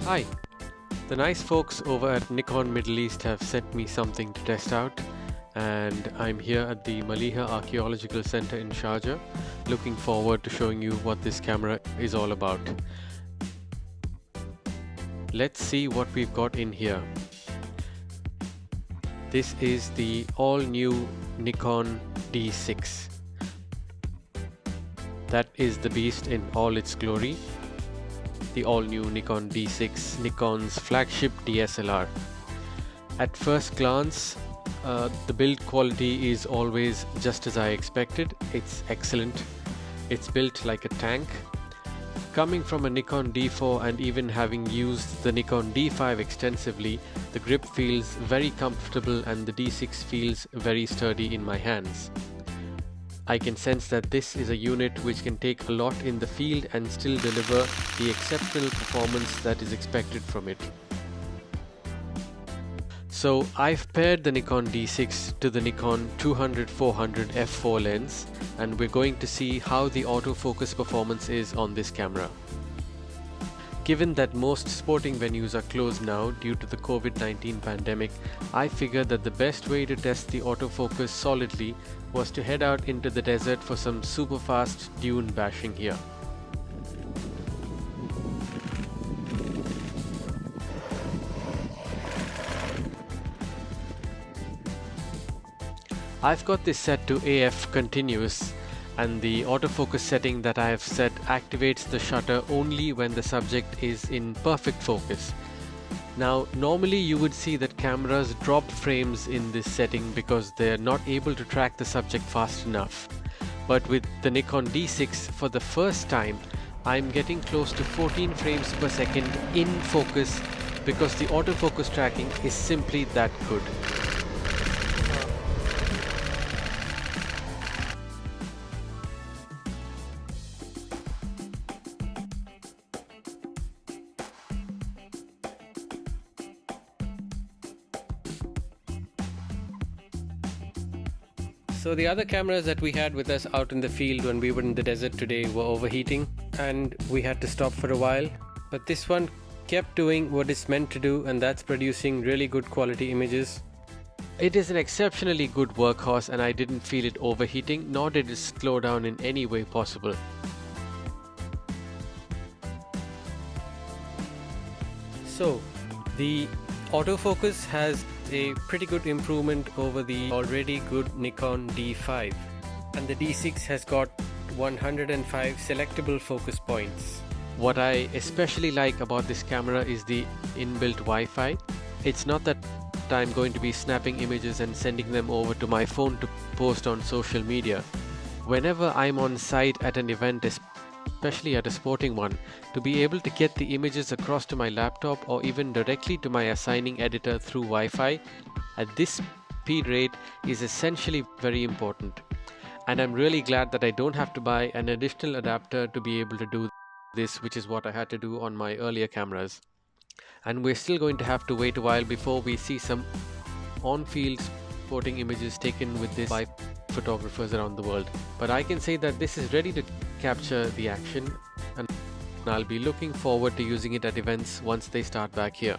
Hi, the nice folks over at Nikon Middle East have sent me something to test out, and I'm here at the Maliha Archaeological Center in Sharjah, looking forward to showing you what this camera is all about. Let's see what we've got in here. This is the all-new Nikon D6. That is the beast in all its glory. The all-new Nikon D6, Nikon's flagship DSLR. At first glance, the build quality is always just as I expected. It's excellent. It's built like a tank. Coming from a Nikon D4 and even having used the Nikon D5 extensively, the grip feels very comfortable and the D6 feels very sturdy in my hands. I can sense that this is a unit which can take a lot in the field and still deliver the exceptional performance that is expected from it. So I've paired the Nikon D6 to the Nikon 200-400 f4 lens, and we're going to see how the autofocus performance is on this camera. Given that most sporting venues are closed now due to the COVID-19 pandemic, I figured that the best way to test the autofocus solidly was to head out into the desert for some super fast dune bashing here. I've got this set to AF continuous, and the autofocus setting that I have set activates the shutter only when the subject is in perfect focus. Now, normally you would see that cameras drop frames in this setting because they're not able to track the subject fast enough. But with the Nikon D6, for the first time, I'm getting close to 14 frames per second in focus because the autofocus tracking is simply that good. So the other cameras that we had with us out in the field when we were in the desert today were overheating and we had to stop for a while. But this one kept doing what it's meant to do, and that's producing really good quality images. It is an exceptionally good workhorse and I didn't feel it overheating, nor did it slow down in any way possible. So the autofocus has a pretty good improvement over the already good Nikon D5, and the D6 has got 105 selectable focus points. What I especially like about this camera is the inbuilt Wi-Fi. It's not that I'm going to be snapping images and sending them over to my phone to post on social media. Whenever I'm on site at an event, especially at a sporting one, to be able to get the images across to my laptop or even directly to my assigning editor through Wi-Fi at this speed rate is essentially very important. And I'm really glad that I don't have to buy an additional adapter to be able to do this, which is what I had to do on my earlier cameras. And we're still going to have to wait a while before we see some on-field sporting images taken with this by photographers around the world. But I can say that this is ready to capture the action, and I'll be looking forward to using it at events once they start back here.